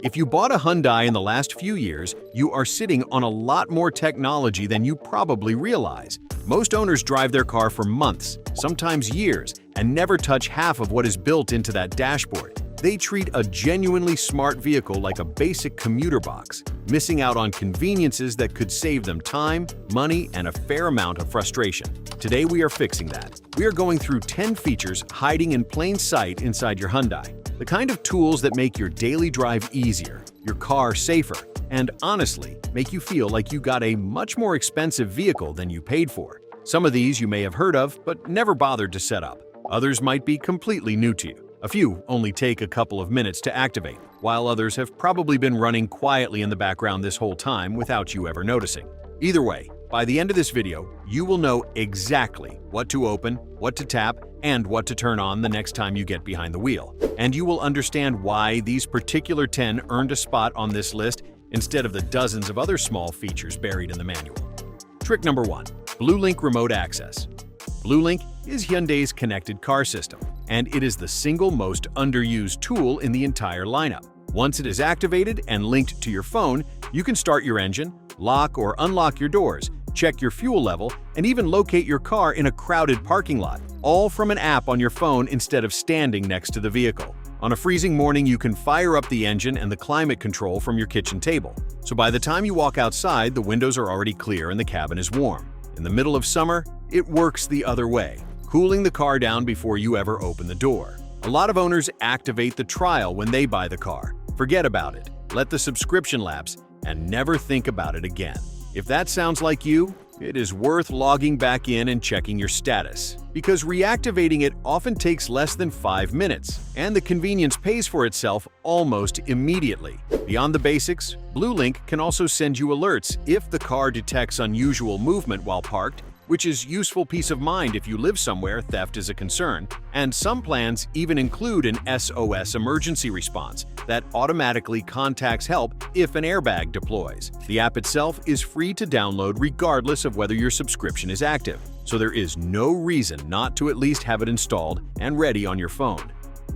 If you bought a Hyundai in the last few years, you are sitting on a lot more technology than you probably realize. Most owners drive their car for months, sometimes years, and never touch half of what is built into that dashboard. They treat a genuinely smart vehicle like a basic commuter box, missing out on conveniences that could save them time, money, and a fair amount of frustration. Today we are fixing that. We are going through 10 features hiding in plain sight inside your Hyundai. The kind of tools that make your daily drive easier, your car safer, and honestly, make you feel like you got a much more expensive vehicle than you paid for. Some of these you may have heard of, but never bothered to set up. Others might be completely new to you. A few only take a couple of minutes to activate, while others have probably been running quietly in the background this whole time without you ever noticing. Either way, by the end of this video, you will know exactly what to open, what to tap, and what to turn on the next time you get behind the wheel. And you will understand why these particular 10 earned a spot on this list instead of the dozens of other small features buried in the manual. Trick number 1. Bluelink Remote Access. Bluelink is Hyundai's connected car system, and it is the single most underused tool in the entire lineup. Once it is activated and linked to your phone, you can start your engine, lock or unlock your doors, check your fuel level, and even locate your car in a crowded parking lot, all from an app on your phone instead of standing next to the vehicle. On a freezing morning, you can fire up the engine and the climate control from your kitchen table. So by the time you walk outside, the windows are already clear and the cabin is warm. In the middle of summer, it works the other way, cooling the car down before you ever open the door. A lot of owners activate the trial when they buy the car. Forget about it, let the subscription lapse, and never think about it again. If that sounds like you, it is worth logging back in and checking your status, because reactivating it often takes less than 5 minutes, and the convenience pays for itself almost immediately. Beyond the basics, Bluelink can also send you alerts if the car detects unusual movement while parked, which is useful peace of mind if you live somewhere theft is a concern, and some plans even include an SOS emergency response that automatically contacts help if an airbag deploys. The app itself is free to download regardless of whether your subscription is active, so there is no reason not to at least have it installed and ready on your phone.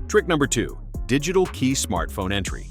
Trick number 2. Digital Key Smartphone Entry.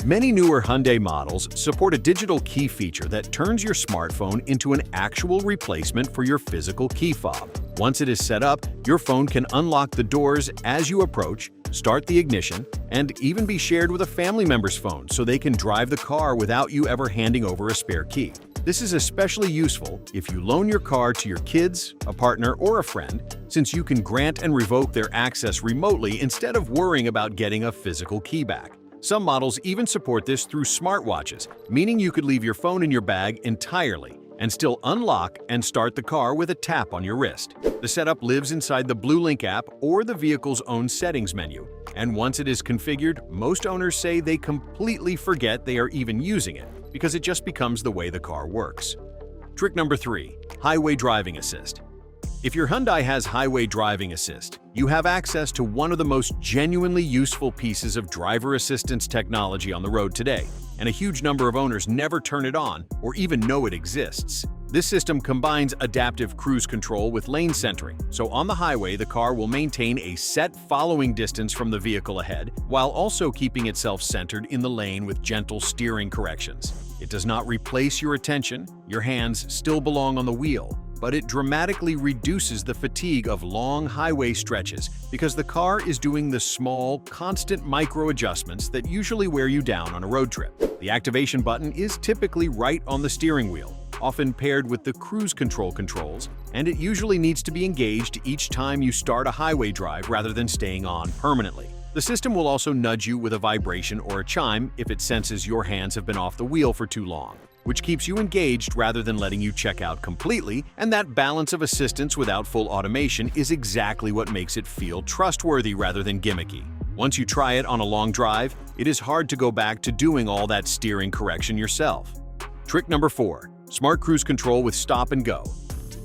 Many newer Hyundai models support a digital key feature that turns your smartphone into an actual replacement for your physical key fob. Once it is set up, your phone can unlock the doors as you approach, start the ignition, and even be shared with a family member's phone so they can drive the car without you ever handing over a spare key. This is especially useful if you loan your car to your kids, a partner, or a friend, since you can grant and revoke their access remotely instead of worrying about getting a physical key back. Some models even support this through smartwatches, meaning you could leave your phone in your bag entirely and still unlock and start the car with a tap on your wrist. The setup lives inside the Bluelink app or the vehicle's own settings menu, and once it is configured, most owners say they completely forget they are even using it because it just becomes the way the car works. Trick number 3. Highway Driving Assist. If your Hyundai has Highway Driving Assist, you have access to one of the most genuinely useful pieces of driver assistance technology on the road today, and a huge number of owners never turn it on or even know it exists. This system combines adaptive cruise control with lane centering, so on the highway the car will maintain a set following distance from the vehicle ahead, while also keeping itself centered in the lane with gentle steering corrections. It does not replace your attention, your hands still belong on the wheel, but it dramatically reduces the fatigue of long highway stretches because the car is doing the small, constant micro-adjustments that usually wear you down on a road trip. The activation button is typically right on the steering wheel, often paired with the cruise control controls, and it usually needs to be engaged each time you start a highway drive rather than staying on permanently. The system will also nudge you with a vibration or a chime if it senses your hands have been off the wheel for too long, which keeps you engaged rather than letting you check out completely, and that balance of assistance without full automation is exactly what makes it feel trustworthy rather than gimmicky. Once you try it on a long drive, it is hard to go back to doing all that steering correction yourself. Trick number 4. Smart Cruise Control with Stop and Go.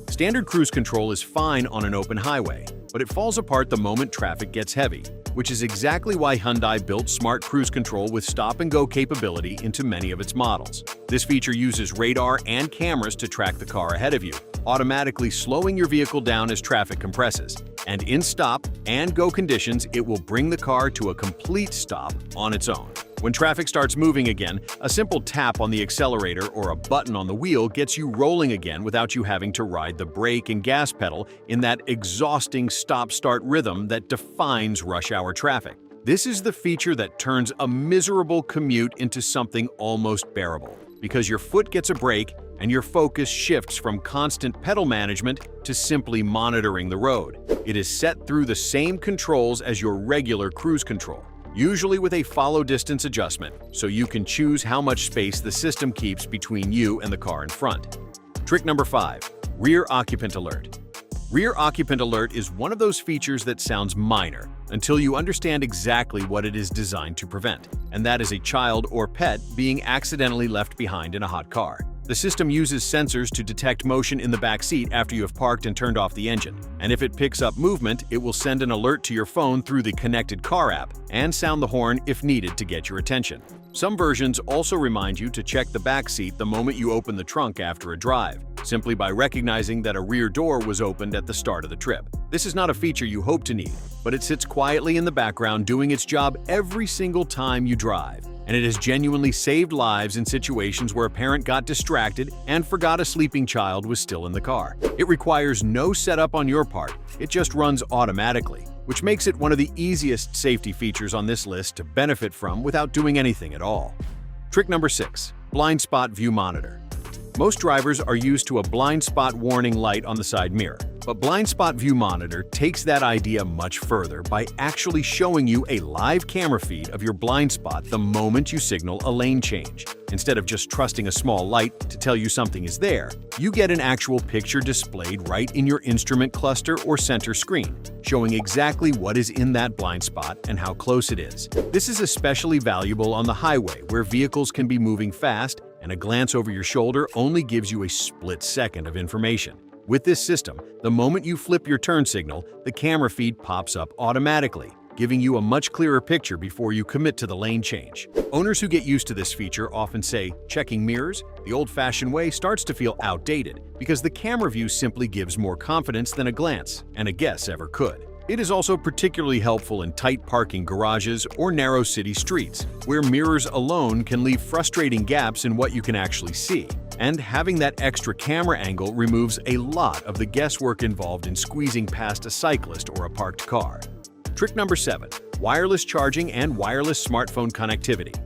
Standard cruise control is fine on an open highway, but it falls apart the moment traffic gets heavy, which is exactly why Hyundai built Smart Cruise Control with stop-and-go capability into many of its models. This feature uses radar and cameras to track the car ahead of you, automatically slowing your vehicle down as traffic compresses. And in stop and go conditions, it will bring the car to a complete stop on its own. When traffic starts moving again, a simple tap on the accelerator or a button on the wheel gets you rolling again without you having to ride the brake and gas pedal in that exhausting stop-start rhythm that defines rush hour traffic. This is the feature that turns a miserable commute into something almost bearable, because your foot gets a break and your focus shifts from constant pedal management to simply monitoring the road. It is set through the same controls as your regular cruise control, usually with a follow distance adjustment, so you can choose how much space the system keeps between you and the car in front. Trick number 5. Rear Occupant Alert. Rear Occupant Alert is one of those features that sounds minor until you understand exactly what it is designed to prevent, and that is a child or pet being accidentally left behind in a hot car. The system uses sensors to detect motion in the back seat after you have parked and turned off the engine, and if it picks up movement, it will send an alert to your phone through the connected car app and sound the horn if needed to get your attention. Some versions also remind you to check the back seat the moment you open the trunk after a drive, simply by recognizing that a rear door was opened at the start of the trip. This is not a feature you hope to need, but it sits quietly in the background doing its job every single time you drive. And it has genuinely saved lives in situations where a parent got distracted and forgot a sleeping child was still in the car. It requires no setup on your part, it just runs automatically, which makes it one of the easiest safety features on this list to benefit from without doing anything at all. Trick number 6. Blind Spot View Monitor. Most drivers are used to a blind spot warning light on the side mirror, but Blind Spot View Monitor takes that idea much further by actually showing you a live camera feed of your blind spot the moment you signal a lane change. Instead of just trusting a small light to tell you something is there, you get an actual picture displayed right in your instrument cluster or center screen, showing exactly what is in that blind spot and how close it is. This is especially valuable on the highway where vehicles can be moving fast and a glance over your shoulder only gives you a split second of information. With this system, the moment you flip your turn signal, the camera feed pops up automatically, giving you a much clearer picture before you commit to the lane change. Owners who get used to this feature often say, checking mirrors, the old-fashioned way, starts to feel outdated because the camera view simply gives more confidence than a glance and a guess ever could. It is also particularly helpful in tight parking garages or narrow city streets, where mirrors alone can leave frustrating gaps in what you can actually see. And having that extra camera angle removes a lot of the guesswork involved in squeezing past a cyclist or a parked car. Trick number 7. Wireless charging and wireless smartphone connectivity.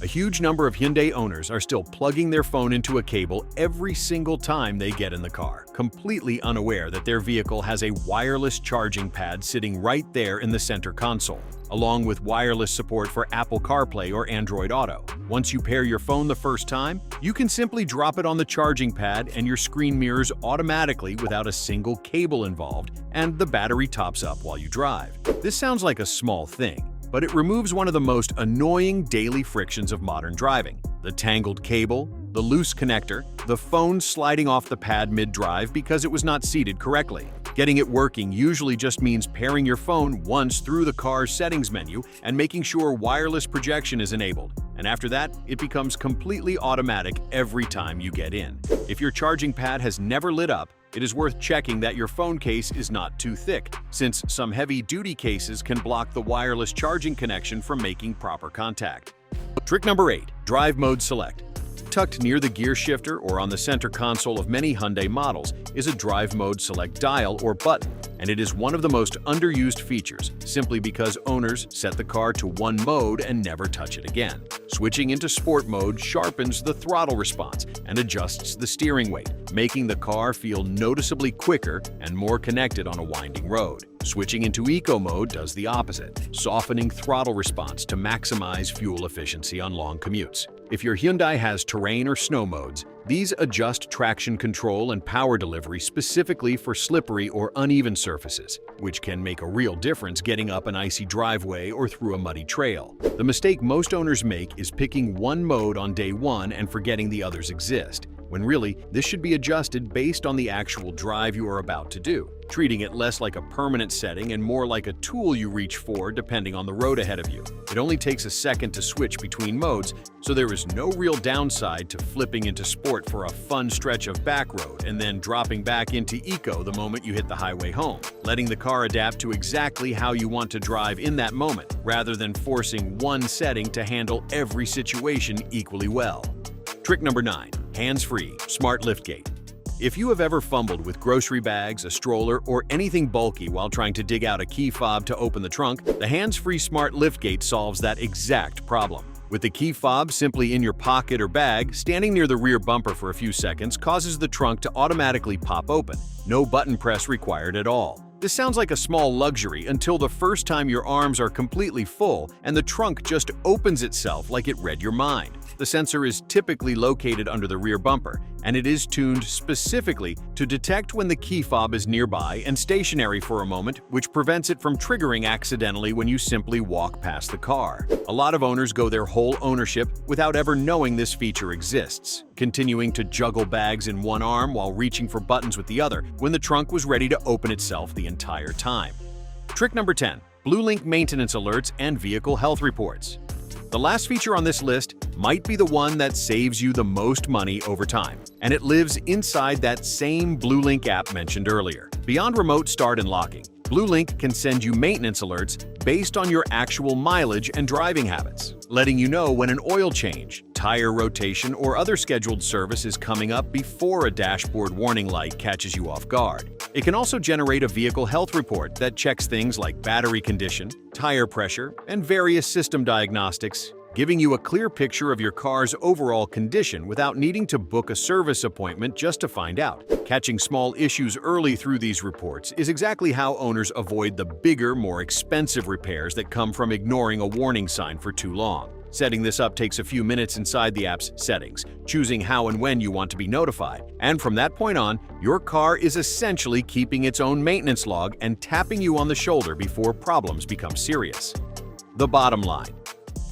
A huge number of Hyundai owners are still plugging their phone into a cable every single time they get in the car, completely unaware that their vehicle has a wireless charging pad sitting right there in the center console, along with wireless support for Apple CarPlay or Android Auto. Once you pair your phone the first time, you can simply drop it on the charging pad and your screen mirrors automatically without a single cable involved, and the battery tops up while you drive. This sounds like a small thing, but it removes one of the most annoying daily frictions of modern driving: the tangled cable, the loose connector, the phone sliding off the pad mid-drive because it was not seated correctly. Getting it working usually just means pairing your phone once through the car's settings menu and making sure wireless projection is enabled. And after that, it becomes completely automatic every time you get in. If your charging pad has never lit up, it is worth checking that your phone case is not too thick, since some heavy-duty cases can block the wireless charging connection from making proper contact. Trick number 8. Drive Mode Select. Tucked near the gear shifter or on the center console of many Hyundai models is a Drive Mode Select dial or button, and it is one of the most underused features, simply because owners set the car to one mode and never touch it again. Switching into Sport mode sharpens the throttle response and adjusts the steering weight, making the car feel noticeably quicker and more connected on a winding road. Switching into Eco mode does the opposite, softening throttle response to maximize fuel efficiency on long commutes. If your Hyundai has terrain or snow modes, these adjust traction control and power delivery specifically for slippery or uneven surfaces, which can make a real difference getting up an icy driveway or through a muddy trail. The mistake most owners make is picking one mode on day one and forgetting the others exist. when really, this should be adjusted based on the actual drive you are about to do, treating it less like a permanent setting and more like a tool you reach for depending on the road ahead of you. It only takes a second to switch between modes, so there is no real downside to flipping into sport for a fun stretch of back road and then dropping back into eco the moment you hit the highway home, letting the car adapt to exactly how you want to drive in that moment, rather than forcing one setting to handle every situation equally well. Trick number 9. Hands-Free Smart Liftgate. If you have ever fumbled with grocery bags, a stroller, or anything bulky while trying to dig out a key fob to open the trunk, the Hands-Free Smart Liftgate solves that exact problem. With the key fob simply in your pocket or bag, standing near the rear bumper for a few seconds causes the trunk to automatically pop open. No button press required at all. This sounds like a small luxury until the first time your arms are completely full and the trunk just opens itself like it read your mind. The sensor is typically located under the rear bumper, and it is tuned specifically to detect when the key fob is nearby and stationary for a moment, which prevents it from triggering accidentally when you simply walk past the car. A lot of owners go their whole ownership without ever knowing this feature exists, continuing to juggle bags in one arm while reaching for buttons with the other when the trunk was ready to open itself the entire time. Trick number 10. Bluelink maintenance alerts and vehicle health reports. The last feature on this list might be the one that saves you the most money over time, and it lives inside that same Bluelink app mentioned earlier. Beyond remote start and locking, Bluelink can send you maintenance alerts based on your actual mileage and driving habits, letting you know when an oil change, tire rotation, or other scheduled service is coming up before a dashboard warning light catches you off guard. It can also generate a vehicle health report that checks things like battery condition, tire pressure, and various system diagnostics, giving you a clear picture of your car's overall condition without needing to book a service appointment just to find out. Catching small issues early through these reports is exactly how owners avoid the bigger, more expensive repairs that come from ignoring a warning sign for too long. Setting this up takes a few minutes inside the app's settings, choosing how and when you want to be notified. And from that point on, your car is essentially keeping its own maintenance log and tapping you on the shoulder before problems become serious. The bottom line: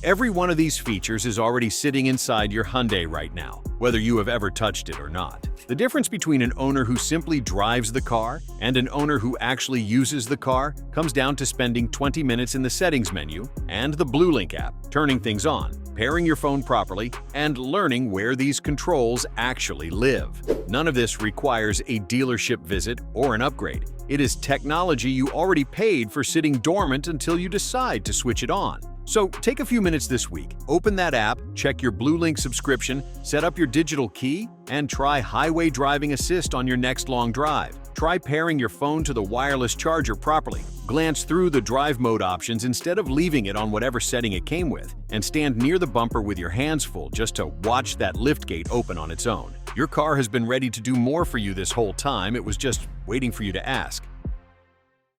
every one of these features is already sitting inside your Hyundai right now, whether you have ever touched it or not. The difference between an owner who simply drives the car and an owner who actually uses the car comes down to spending 20 minutes in the settings menu and the Bluelink app, turning things on, pairing your phone properly, and learning where these controls actually live. None of this requires a dealership visit or an upgrade. It is technology you already paid for sitting dormant until you decide to switch it on. So take a few minutes this week, open that app, check your Bluelink subscription, set up your digital key, and try Highway Driving Assist on your next long drive. Try pairing your phone to the wireless charger properly. Glance through the drive mode options instead of leaving it on whatever setting it came with, and stand near the bumper with your hands full just to watch that liftgate open on its own. Your car has been ready to do more for you this whole time, it was just waiting for you to ask.